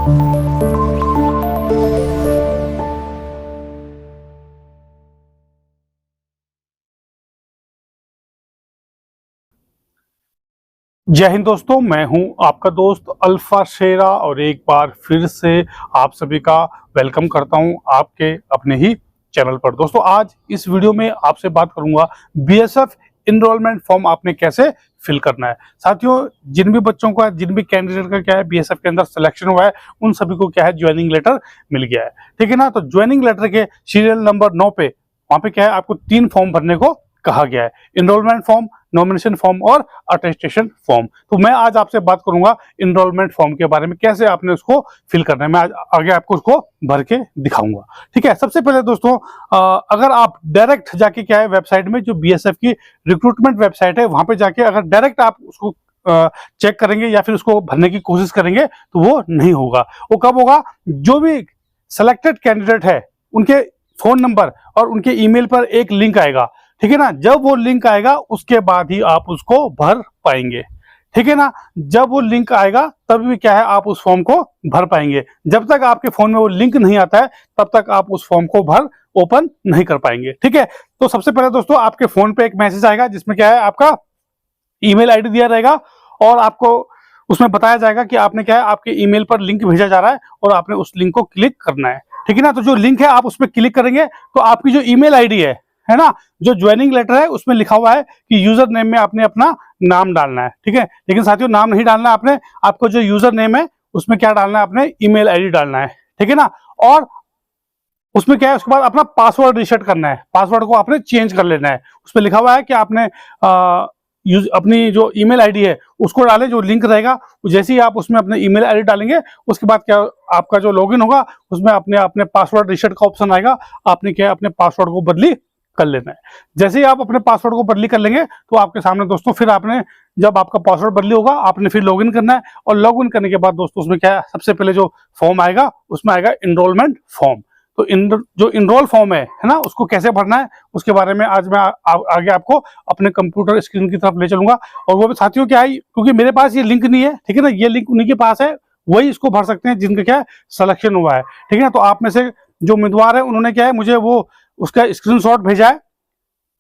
जय हिंद दोस्तों, मैं हूं आपका दोस्त अल्फा शेरा और एक बार फिर से आप सभी का वेलकम करता हूं आपके अपने ही चैनल पर। दोस्तों, आज इस वीडियो में आपसे बात करूंगा बीएसएफ इनरोलमेंट फॉर्म आपने कैसे फिल करना है। साथियों, जिन भी बच्चों का, जिन भी कैंडिडेट का क्या है बीएसएफ के अंदर सिलेक्शन हुआ है, उन सभी को क्या है ज्वाइनिंग लेटर मिल गया है। ठीक है ना। तो ज्वाइनिंग लेटर के सीरियल नंबर 9 पे वहां पे क्या है आपको 3 फॉर्म भरने को कहा गया है, इनरोलमेंट फॉर्म, नॉमिनेशन फॉर्म और अटेस्टेशन फॉर्म। तो मैं आज आपसे बात करूंगा इनरोलमेंट फॉर्म के बारे में, कैसे आपने उसको फिल करना है। मैं आज आगे आपको उसको भर के दिखाऊंगा। ठीक है। सबसे पहले दोस्तों, अगर आप डायरेक्ट जाके क्या है वेबसाइट में, जो बीएसएफ की रिक्रूटमेंट वेबसाइट है, वहां पे जाके अगर डायरेक्ट आप उसको चेक करेंगे या फिर उसको भरने की कोशिश करेंगे तो वो नहीं होगा। वो कब होगा? जो भी सिलेक्टेड कैंडिडेट है उनके फोन नंबर और उनके ईमेल पर एक लिंक आएगा। ठीक है ना। जब वो लिंक आएगा उसके बाद ही आप उसको भर पाएंगे। ठीक है ना। जब वो लिंक आएगा तब भी क्या है आप उस फॉर्म को भर पाएंगे। जब तक आपके फोन में वो लिंक नहीं आता है तब तक आप उस फॉर्म को ओपन नहीं कर पाएंगे। ठीक है। तो सबसे पहले दोस्तों, आपके फोन पे एक मैसेज आएगा जिसमें क्या है आपका ईमेल आईडी दिया रहेगा और आपको उसमें बताया जाएगा कि आपने क्या है आपके ईमेल पर लिंक भेजा जा रहा है और आपने उस लिंक को क्लिक करना है। ठीक है ना। तो जो लिंक है आप उस पर क्लिक करेंगे तो आपकी जो ईमेल आईडी है ना, जो ज्वाइनिंग लेटर है उसमें लिखा हुआ है कि यूजर नेम में आपने अपना नाम डालना है। ठीक है। लेकिन साथियों, नाम नहीं डालना आपने, आपको जो यूजर नेम है उसमें क्या डालना है, आपने ईमेल आईडी डालना है। ठीक है ना। और उसमें क्या है उसके बाद अपना पासवर्ड रीसेट करना है, पासवर्ड को आपने चेंज कर लेना है। उसमें लिखा हुआ है कि आपने अपनी जो ईमेल आईडी है उसको डालें, जो लिंक रहेगा। जैसे ही आप उसमें अपने ईमेल आईडी डालेंगे उसके बाद क्या आपका जो लॉगिन होगा उसमें अपने पासवर्ड रीसेट का ऑप्शन आएगा। आपने क्या अपने पासवर्ड को बदली कर लेना है। जैसे ही आप अपने पासवर्ड को बदली कर लेंगे तो आपके सामने दोस्तों फिर आपने, जब आपका पासवर्ड बदली होगा, आपने फिर लॉगिन करना है। और लॉगिन करने के बाद दोस्तों उसमें क्या है, सबसे पहले जो फॉर्म आएगा उसमें आएगा इनरोलमेंट फॉर्म। तो जो इनरोल फॉर्म है ना, उसको कैसे भरना है उसके बारे में आज मैं आगे आपको अपने कंप्यूटर स्क्रीन की तरफ ले चलूंगा। और वो भी साथियों क्या है, क्योंकि मेरे पास ये लिंक नहीं है, ठीक है ना, ये लिंक उन्हीं के पास है, वही इसको भर सकते हैं जिनका क्या है सिलेक्शन हुआ है। ठीक है ना। तो आप में से जो उम्मीदवार है उन्होंने क्या है मुझे वो उसका स्क्रीनशॉट भेजा है,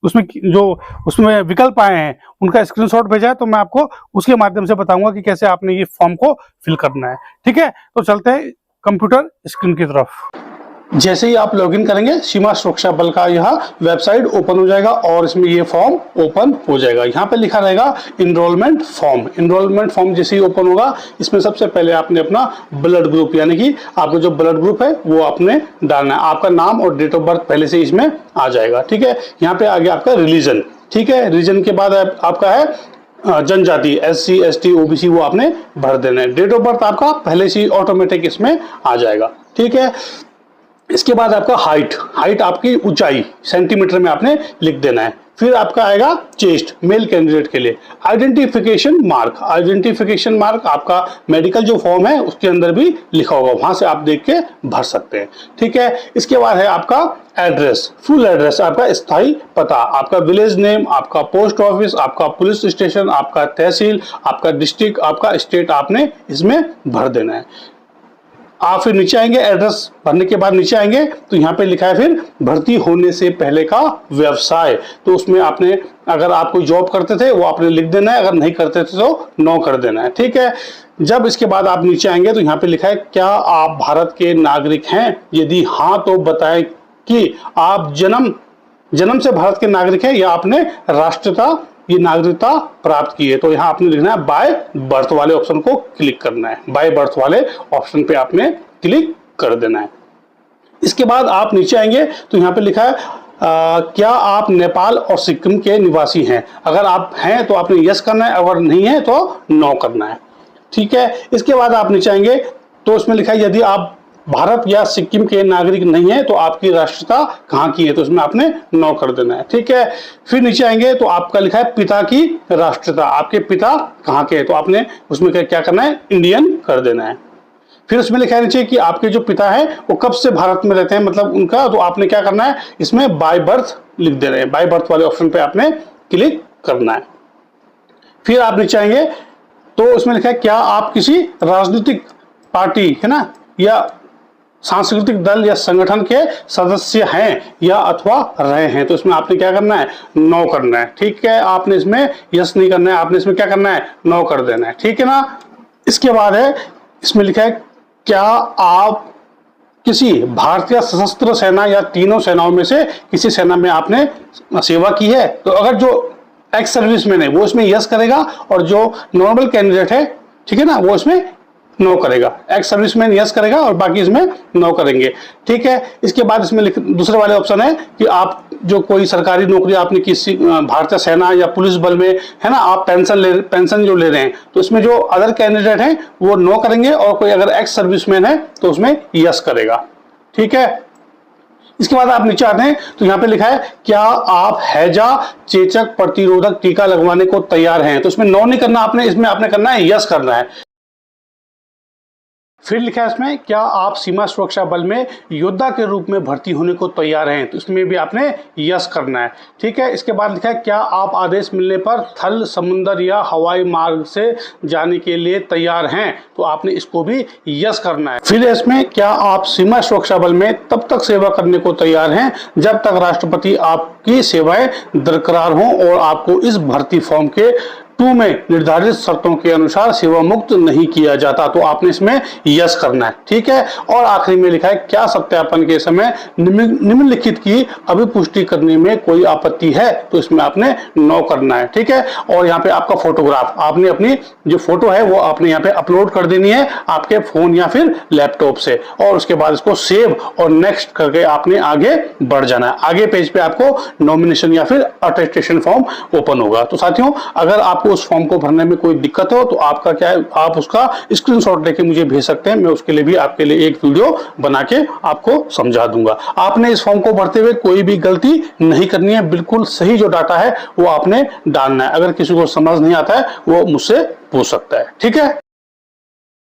उसमें विकल्प आए हैं उनका स्क्रीनशॉट भेजा है। तो मैं आपको उसके माध्यम से बताऊंगा कि कैसे आपने ये फॉर्म को फिल करना है। ठीक है। तो चलते हैं कंप्यूटर स्क्रीन की तरफ। जैसे ही आप लॉगिन करेंगे सीमा सुरक्षा बल का यह वेबसाइट ओपन हो जाएगा और इसमें ये फॉर्म ओपन हो जाएगा। यहाँ पे लिखा रहेगा इनरोलमेंट फॉर्म। इनरोलमेंट फॉर्म जैसे ही ओपन होगा इसमें सबसे पहले आपने अपना ब्लड ग्रुप, यानी कि आपका जो ब्लड ग्रुप है वो आपने डालना है। आपका नाम और डेट ऑफ बर्थ पहले से इसमें आ जाएगा। ठीक है। यहाँ पे आगे आपका रिलीजन। ठीक है। रिलीजन के बाद आपका है जनजाति, SC ST OBC, वो आपने भर देना है। डेट ऑफ बर्थ आपका पहले से ऑटोमेटिक इसमें आ जाएगा। ठीक है। इसके बाद आपका हाइट आपकी ऊंचाई सेंटीमीटर में आपने लिख देना है। फिर आपका आएगा चेस्ट, मेल कैंडिडेट के लिए। आइडेंटिफिकेशन मार्क आपका मेडिकल जो फॉर्म है उसके अंदर भी लिखा होगा, वहां से आप देख के भर सकते हैं। ठीक है। इसके बाद है आपका एड्रेस, फुल एड्रेस, आपका स्थायी पता, आपका विलेज नेम, आपका पोस्ट ऑफिस, आपका पुलिस स्टेशन, आपका तहसील, आपका डिस्ट्रिक्ट, आपका स्टेट आपने इसमें भर देना है। आप फिर नीचे आएंगे, एड्रेस भरने के बाद नीचे आएंगे तो यहाँ पे लिखा है फिर भर्ती होने से पहले का व्यवसाय। तो उसमें आपने, अगर आप कोई जॉब करते थे वो आपने लिख देना है, अगर नहीं करते थे तो नो कर देना है। ठीक है। जब इसके बाद आप नीचे आएंगे तो यहाँ पे लिखा है क्या आप भारत के नागरिक हैं, यदि हाँ तो बताएं कि आप जन्म से भारत के नागरिक हैं या आपने राष्ट्रीयता, ये नागरिकता प्राप्त की है। तो यहाँ आपने लिखना है बाय बर्थ वाले ऑप्शन को क्लिक करना है। बाय बर्थ वाले ऑप्शन पे आपने क्लिक कर देना है। इसके बाद आप नीचे आएंगे तो यहाँ पे लिखा है क्या आप नेपाल और सिक्किम के निवासी हैं। अगर आप हैं तो आपने यस करना है, अगर नहीं है तो नो करना है। ठीक है। इसके बाद आप नीचे आएंगे तो इसमें लिखा है यदि आप भारत या सिक्किम के नागरिक नहीं है तो आपकी राष्ट्रीयता कहाँ की है, तो इसमें आपने नो कर देना है। ठीक है। फिर नीचे आएंगे तो आपका लिखा है पिता की राष्ट्रीयता, आपके पिता कहाँ के हैं, तो आपने उसमें क्या करना है, इंडियन कर देना है। फिर उसमें लिखा है नीचे कि आपके जो पिता है वो कब से भारत में रहते हैं, मतलब उनका, तो आपने क्या करना है, इसमें बाय बर्थ लिख देना है। बाय बर्थ वाले ऑप्शन पे आपने क्लिक करना है। फिर आप नीचे आएंगे तो उसमें लिखा है क्या आप किसी राजनीतिक पार्टी है ना, या सांस्कृतिक दल या संगठन के सदस्य हैं या अथवा रहे हैं, तो इसमें आपने क्या करना है, नो करना है। ठीक है, आपने इसमें यस नहीं करना है, आपने इसमें क्या करना है, नो कर देना है। ठीक है ना। इसके बाद है, इसमें लिखा है क्या आप किसी भारतीय सशस्त्र सेना या तीनों सेनाओं में से किसी सेना में आपने सेवा की है। तो अगर जो एक्स सर्विसमैन है वो इसमें यस करेगा, और जो नॉर्मल कैंडिडेट है, ठीक है ना, वो इसमें नो करेगा। एक्स सर्विसमैन यस करेगा और बाकी इसमें नो करेंगे। ठीक है। इसके बाद इसमें दूसरे वाले ऑप्शन है कि आप जो कोई सरकारी नौकरी आपने किसी भारतीय सेना या पुलिस बल में है ना, आप पेंशन जो ले रहे हैं, तो इसमें जो अदर कैंडिडेट हैं वो नो करेंगे, और कोई अगर एक्स सर्विसमैन है तो उसमें यस करेगा। ठीक है। इसके बाद आप नीचे आते हैं तो यहाँ पे लिखा है क्या आप हैजा चेचक प्रतिरोधक टीका लगवाने को तैयार हैं। तो इसमें नो नहीं करना आपने, इसमें आपने करना है यस करना है। फिर लिखा है इसमें क्या आप सीमा सुरक्षा बल में योद्धा के रूप में भर्ती होने को तैयार हैं। तो इसमें भी आपने यस करना है। ठीक है। इसके बाद लिखा है क्या आप आदेश मिलने पर थल, समुद्र या हवाई मार्ग से जाने के लिए तैयार हैं। तो आपने इसको भी यस करना है। फिर इसमें क्या आप सीमा सुरक्षा बल में तब तक सेवा करने को तैयार हैं जब तक राष्ट्रपति आपकी सेवाएं बरकरार हों और आपको इस भर्ती फॉर्म के 2 में निर्धारित शर्तों के अनुसार सेवा मुक्त नहीं किया जाता। तो आपने इसमें यस करना है। ठीक है। और आखिरी में लिखा है क्या सत्यापन के समय निम्नलिखित की अभिपुष्टि करने में कोई आपत्ति है। तो इसमें आपने नो करना है। ठीक है। और यहाँ पे आपका फोटोग्राफ, आपने अपनी जो फोटो है वो आपने यहाँ पे अपलोड कर देनी है आपके फोन या फिर लैपटॉप से, और उसके बाद इसको सेव और नेक्स्ट करके आपने आगे बढ़ जाना है। आगे पेज पे आपको नॉमिनेशन या फिर अटेस्टेशन फॉर्म ओपन होगा। तो साथियों, अगर आपको उस फॉर्म को भरने में कोई दिक्कत हो तो आपका क्या है, आप उसका स्क्रीनशॉट लेके मुझे भेज सकते हैं। मैं उसके लिए भी आपके लिए एक वीडियो बना के आपको समझा दूंगा। आपने इस फॉर्म को भरते हुए कोई भी गलती नहीं करनी है, बिल्कुल सही जो डाटा है वो आपने डालना है। अगर किसी को समझ नहीं आता है वो मुझसे पूछ सकता है। ठीक है।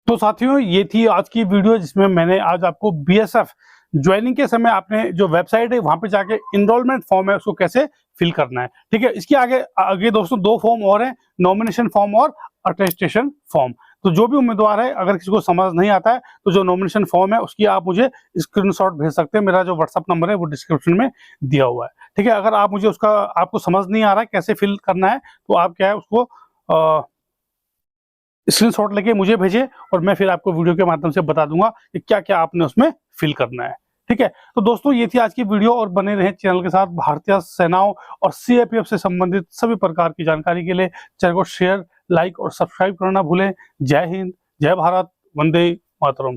तो साथियों, ये थी आज की वीडियो जिसमें मैंने आज आपको बीएसएफ ज्वाइनिंग के समय आपने जो वेबसाइट है वहां पे जाके इनरोलमेंट फॉर्म है उसको कैसे फिल करना है। ठीक है। इसके आगे आगे दोस्तों 2 फॉर्म और हैं, नॉमिनेशन फॉर्म और अटेस्टेशन फॉर्म। तो जो भी उम्मीदवार है, अगर किसी को समझ नहीं आता है तो जो नॉमिनेशन फॉर्म है उसकी आप मुझे स्क्रीनशॉट भेज सकते हैं। मेरा जो व्हाट्सअप नंबर है वो डिस्क्रिप्शन में दिया हुआ है। ठीक है। अगर आप मुझे उसका आपको समझ नहीं आ रहा है कैसे फिल करना है तो आप क्या है उसको स्क्रीनशॉट लेके मुझे भेजें, और मैं फिर आपको वीडियो के माध्यम से बता दूंगा कि क्या क्या आपने उसमें फिल करना है। ठीक है। तो दोस्तों, ये थी आज की वीडियो, और बने रहे चैनल के साथ। भारतीय सेनाओं और सीआरपीएफ से संबंधित सभी प्रकार की जानकारी के लिए चैनल को शेयर, लाइक और सब्सक्राइब करना भूलें। जय हिंद, जय भारत, वंदे मातरम।